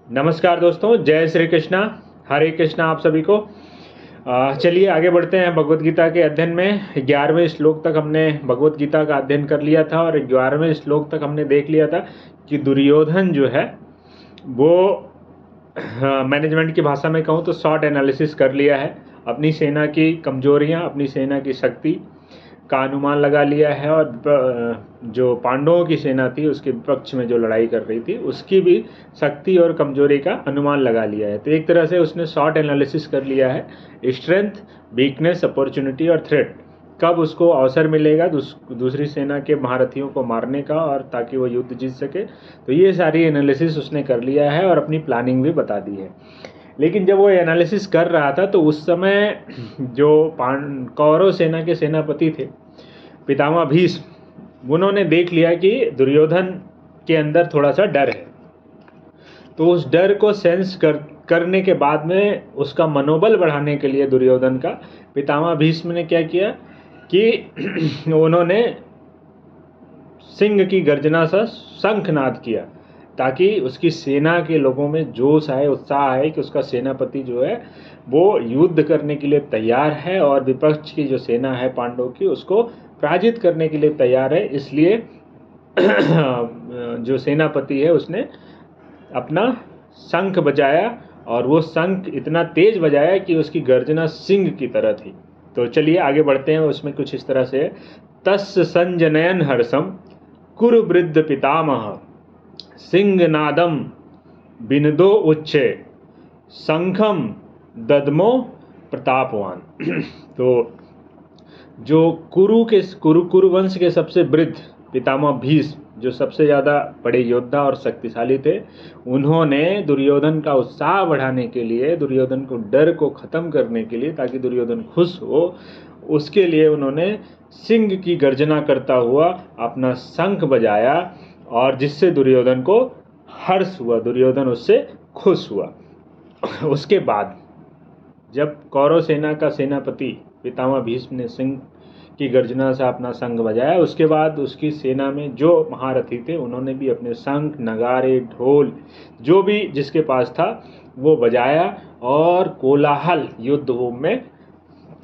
नमस्कार दोस्तों, जय श्री कृष्णा, हरे कृष्णा आप सभी को। चलिए आगे बढ़ते हैं भगवत गीता के अध्ययन में। 11वें श्लोक तक हमने भगवत गीता का अध्ययन कर लिया था और 11वें श्लोक तक हमने देख लिया था कि दुर्योधन जो है वो मैनेजमेंट की भाषा में कहूँ तो शॉर्ट एनालिसिस कर लिया है। अपनी सेना की कमजोरियाँ, अपनी सेना की शक्ति का अनुमान लगा लिया है और जो पांडवों की सेना थी उसके विपक्ष में जो लड़ाई कर रही थी उसकी भी शक्ति और कमजोरी का अनुमान लगा लिया है। तो एक तरह से उसने शॉर्ट एनालिसिस कर लिया है, स्ट्रेंथ, वीकनेस, अपॉर्चुनिटी और थ्रेट, कब उसको अवसर मिलेगा दूसरी सेना के महारथियों को मारने का और ताकि वो युद्ध जीत सके। तो ये सारी एनालिसिस उसने कर लिया है और अपनी प्लानिंग भी बता दी है। लेकिन जब वो एनालिसिस कर रहा था तो उस समय जो कौरव सेना के सेनापति थे पितामह भीष्म, उन्होंने देख लिया कि दुर्योधन के अंदर थोड़ा सा डर है। तो उस डर को सेंस करने के बाद में उसका मनोबल बढ़ाने के लिए दुर्योधन का पितामह भीष्म ने क्या किया कि उन्होंने सिंह की गर्जना सा शंखनाद किया ताकि उसकी सेना के लोगों में जोश आए, उत्साह आए कि उसका सेनापति जो है वो युद्ध करने के लिए तैयार है और विपक्ष की जो सेना है पांडवों की उसको पराजित करने के लिए तैयार है। इसलिए जो सेनापति है उसने अपना शंख बजाया और वो शंख इतना तेज बजाया कि उसकी गर्जना सिंह की तरह थी। तो चलिए आगे बढ़ते हैं। उसमें कुछ इस तरह से, तस्य संजनयन हर्षम कुरु वृद्ध पितामह सिंहनादम बिनदो उच्चे शंखम ददमो प्रतापवान। तो जो कुरु वंश के सबसे वृद्ध पितामह भीष्म, जो सबसे ज़्यादा बड़े योद्धा और शक्तिशाली थे, उन्होंने दुर्योधन का उत्साह बढ़ाने के लिए, दुर्योधन को डर को ख़त्म करने के लिए, ताकि दुर्योधन खुश हो, उसके लिए उन्होंने सिंह की गर्जना करता हुआ अपना शंख बजाया और जिससे दुर्योधन को हर्ष हुआ, दुर्योधन उससे खुश हुआ। उसके बाद जब कौरव सेना का सेनापति पितामह भीष्म ने सिंह की गर्जना से अपना शंख बजाया, उसके बाद उसकी सेना में जो महारथी थे उन्होंने भी अपने शंख, नगारे, ढोल जो भी जिसके पास था वो बजाया और कोलाहल युद्ध भूमि में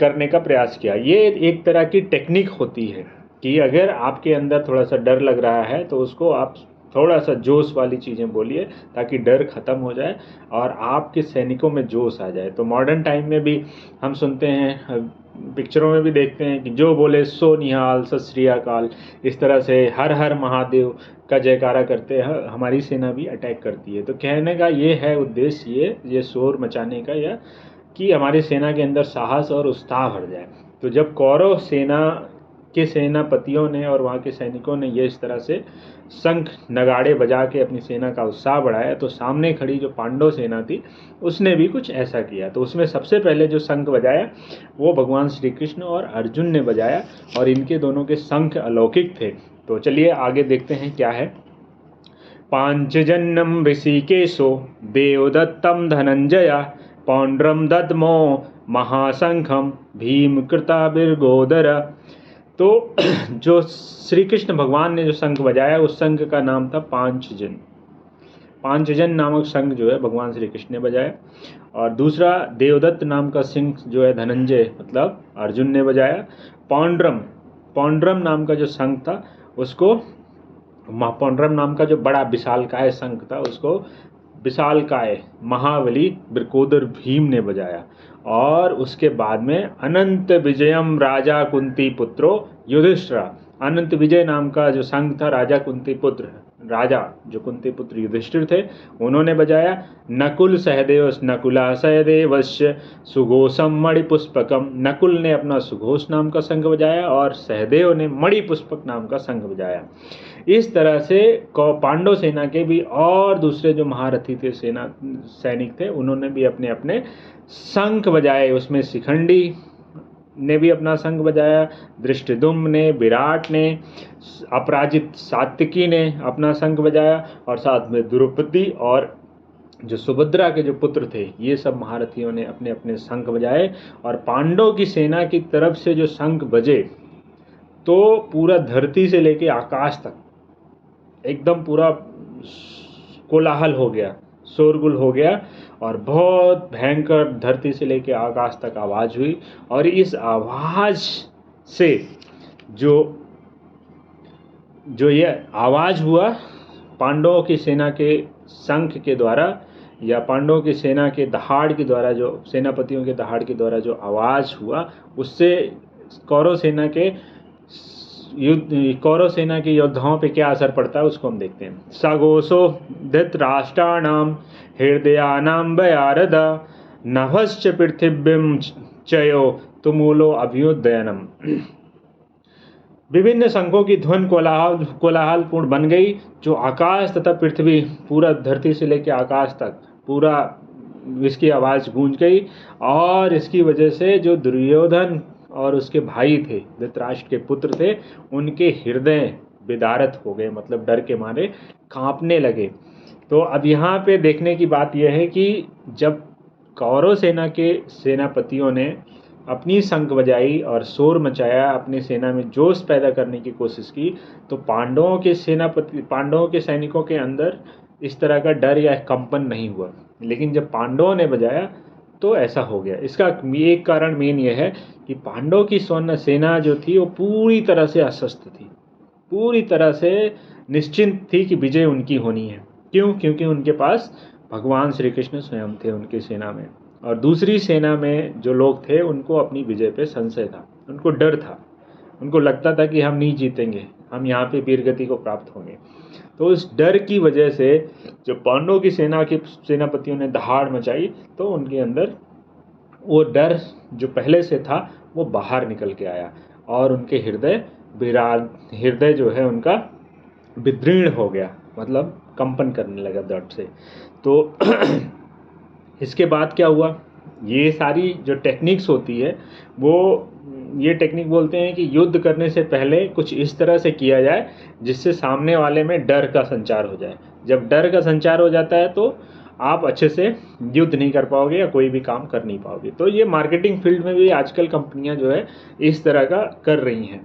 करने का प्रयास किया। ये एक तरह की टेक्निक होती है कि अगर आपके अंदर थोड़ा सा डर लग रहा है तो उसको आप थोड़ा सा जोश वाली चीज़ें बोलिए ताकि डर ख़त्म हो जाए और आपके सैनिकों में जोश आ जाए। तो मॉडर्न टाइम में भी हम सुनते हैं, पिक्चरों में भी देखते हैं कि जो बोले सो निहाल, सत श्री अकाल, इस तरह से हर हर महादेव का जयकारा करते हैं हमारी सेना भी अटैक करती है। तो कहने का ये है उद्देश्य, ये शोर मचाने का, या कि हमारी सेना के अंदर साहस और उत्साह भर जाए। तो जब कौरव सेना के सेनापतियों ने और वहाँ के सैनिकों ने ये इस तरह से शंख नगाड़े बजा के अपनी सेना का उत्साह बढ़ाया, तो सामने खड़ी जो पांडव सेना थी उसने भी कुछ ऐसा किया। तो उसमें सबसे पहले जो शंख बजाया वो भगवान श्री कृष्ण और अर्जुन ने बजाया और इनके दोनों के शंख अलौकिक थे। तो चलिए आगे देखते हैं क्या है। पांचजन्यम ऋषिकेशो देवदत्तम धनंजया पौंड्रम दद्मो महाशंखम भीम कृताबिर्गोदर। तो जो श्री कृष्ण भगवान ने जो शंख बजाया उस शंख का नाम था पांचजन। पांचजन नामक शंख जो है भगवान श्री कृष्ण ने बजाया। और दूसरा देवदत्त नाम का शंख जो है धनंजय मतलब अर्जुन ने बजाया। पौंड्रम नाम का जो शंख था उसको, पौंड्रम नाम का जो बड़ा विशालकाय शंख था उसको विशालकाय महाबली वृकोदर भीम ने बजाया। और उसके बाद में अनंत विजयम राजा कुंती पुत्रो युधिष्ठिरा, अनंत विजय नाम का जो शंख था राजा कुंती पुत्र, राजा जो कुंती पुत्र युधिष्ठिर थे उन्होंने बजाया। नकुल नकुला सहदेवस्य सुघोषम मणिपुष्पकम, नकुल ने अपना सुघोष नाम का शंख बजाया और सहदेव ने मणिपुष्पक नाम का शंख बजाया। इस तरह से पांडव सेना के भी और दूसरे जो महारथी थे, सैनिक थे, उन्होंने भी अपने अपने शंख बजाए। उसमें शिखंडी ने भी अपना शंख बजाया, धृष्टद्युम्न ने, विराट ने, अपराजित सात्विकी ने अपना शंख बजाया और साथ में द्रौपदी और जो सुभद्रा के जो पुत्र थे ये सब महारथियों ने अपने अपने शंख बजाए। और पांडव की सेना की तरफ से जो शंख बजे तो पूरा धरती से लेके आकाश तक एकदम पूरा कोलाहल हो गया, शोरगुल हो गया और बहुत भयंकर धरती से लेकर आकाश तक आवाज़ हुई। और इस आवाज़ से जो ये आवाज़ हुआ, पांडवों की सेना के शंख के द्वारा या पांडवों की सेना के दहाड़ के द्वारा, जो सेनापतियों के दहाड़ के द्वारा जो आवाज़ हुआ, उससे कौरव सेना के योद्धाओं पे क्या असर पड़ता है उसको हम देखते हैं। सगोसो धृतराष्ट्राणाम हृदयानाम भयारद नभश्च पृथिव्यम चयो तुमूलो अभ्युदयनम। विभिन्न शंखों की ध्वनि कोलाहलपूर्ण बन गई, जो आकाश तथा पृथ्वी, पूरा धरती से लेकर आकाश तक पूरा इसकी आवाज़ गूंज गई। और इसकी वजह से जो दुर्योधन और उसके भाई थे, धृतराष्ट्र के पुत्र थे, उनके हृदय विदारत हो गए, मतलब डर के मारे कांपने लगे। तो अब यहाँ पे देखने की बात यह है कि जब कौरव सेना के सेनापतियों ने अपनी शंख बजाई और शोर मचाया, अपनी सेना में जोश पैदा करने की कोशिश की, तो पांडवों के सैनिकों के अंदर इस तरह का डर या कंपन नहीं हुआ। लेकिन जब पांडवों ने बजाया तो ऐसा हो गया। इसका एक कारण मेन यह है कि पांडवों की सेना जो थी वो पूरी तरह से अस्वस्थ थी, पूरी तरह से निश्चिंत थी कि विजय उनकी होनी है। क्यों? क्योंकि उनके पास भगवान श्री कृष्ण स्वयं थे उनकी सेना में, और दूसरी सेना में जो लोग थे उनको अपनी विजय पे संशय था, उनको डर था, उनको लगता था कि हम नहीं जीतेंगे, हम यहाँ पे वीरगति को प्राप्त होंगे। तो उस डर की वजह से जो पांडवों की सेना के सेनापतियों ने दहाड़ मचाई, तो उनके अंदर वो डर जो पहले से था वो बाहर निकल के आया और उनके हृदय जो है उनका विदीर्ण हो गया, मतलब कंपन करने लगा दर्द से। तो इसके बाद क्या हुआ, ये सारी जो टेक्निक्स होती है वो, ये टेक्निक बोलते हैं कि युद्ध करने से पहले कुछ इस तरह से किया जाए जिससे सामने वाले में डर का संचार हो जाए। जब डर का संचार हो जाता है तो आप अच्छे से युद्ध नहीं कर पाओगे या कोई भी काम कर नहीं पाओगे। तो ये मार्केटिंग फील्ड में भी आजकल कंपनियां जो है इस तरह का कर रही हैं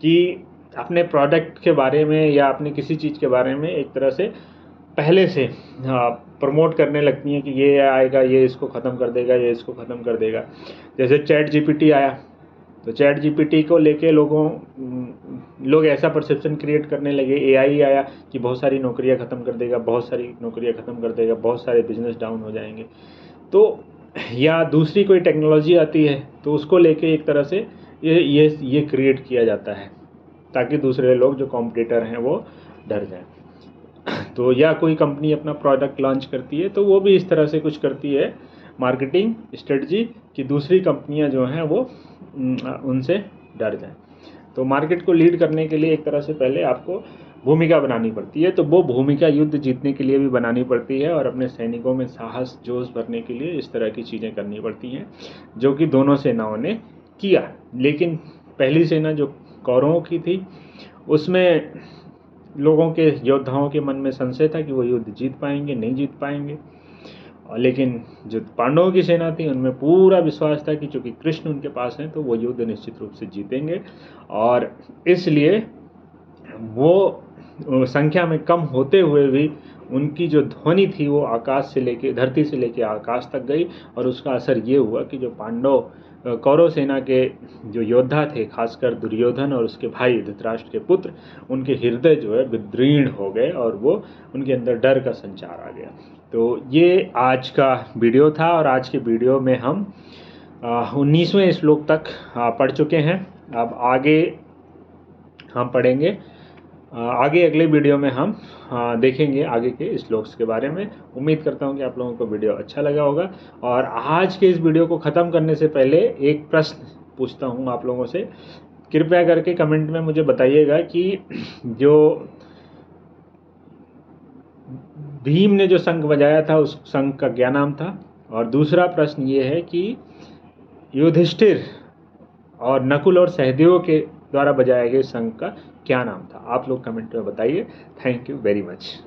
कि अपने प्रोडक्ट के बारे में या अपने किसी चीज़ के बारे में एक तरह से पहले से प्रमोट करने लगती हैं कि ये आएगा, ये इसको ख़त्म कर देगा, ये इसको ख़त्म कर देगा। जैसे चैट जीपीटी आया, तो चैट जीपीटी को लेके लोग ऐसा परसेप्शन क्रिएट करने लगे। एआई आया कि बहुत सारी नौकरियां ख़त्म कर देगा, बहुत सारी नौकरियां ख़त्म कर देगा, बहुत सारे बिजनेस डाउन हो जाएंगे। तो या दूसरी कोई टेक्नोलॉजी आती है तो उसको लेके एक तरह से ये क्रिएट किया जाता है ताकि दूसरे लोग जो कॉम्पिटिटर हैं वो डर जाएं। तो या कोई कंपनी अपना प्रोडक्ट लॉन्च करती है तो वो भी इस तरह से कुछ करती है मार्केटिंग स्ट्रेटजी कि दूसरी कंपनियां जो हैं वो उनसे डर जाएं। तो मार्केट को लीड करने के लिए एक तरह से पहले आपको भूमिका बनानी पड़ती है। तो वो भूमिका युद्ध जीतने के लिए भी बनानी पड़ती है और अपने सैनिकों में साहस जोश भरने के लिए इस तरह की चीज़ें करनी पड़ती हैं, जो कि दोनों सेनाओं ने किया। लेकिन पहली सेना जो कौरवों की थी उसमें लोगों के, योद्धाओं के मन में संशय था कि वो युद्ध जीत पाएंगे नहीं जीत पाएंगे। लेकिन जो पांडवों की सेना थी उनमें पूरा विश्वास था कि चूँकि कृष्ण उनके पास हैं तो वो युद्ध निश्चित रूप से जीतेंगे। और इसलिए वो संख्या में कम होते हुए भी उनकी जो ध्वनि थी वो आकाश से लेके, धरती से लेके आकाश तक गई। और उसका असर ये हुआ कि जो कौरव सेना के जो योद्धा थे, खासकर दुर्योधन और उसके भाई धृतराष्ट्र के पुत्र, उनके हृदय जो है विदीर्ण हो गए और वो उनके अंदर डर का संचार आ गया। तो ये आज का वीडियो था और आज के वीडियो में हम 19वें श्लोक तक पढ़ चुके हैं। अब आगे हम पढ़ेंगे, आगे अगले वीडियो में हम देखेंगे आगे के श्लोक्स के बारे में। उम्मीद करता हूं कि आप लोगों को वीडियो अच्छा लगा होगा। और आज के इस वीडियो को ख़त्म करने से पहले एक प्रश्न पूछता हूं आप लोगों से। कृपया करके कमेंट में मुझे बताइएगा कि जो भीम ने जो शंख बजाया था उस शंख का क्या नाम था। और दूसरा प्रश्न ये है कि युधिष्ठिर और नकुल और सहदेव के द्वारा बजाए गए शंख का क्या नाम था। आप लोग कमेंट में बताइए। Thank you very much.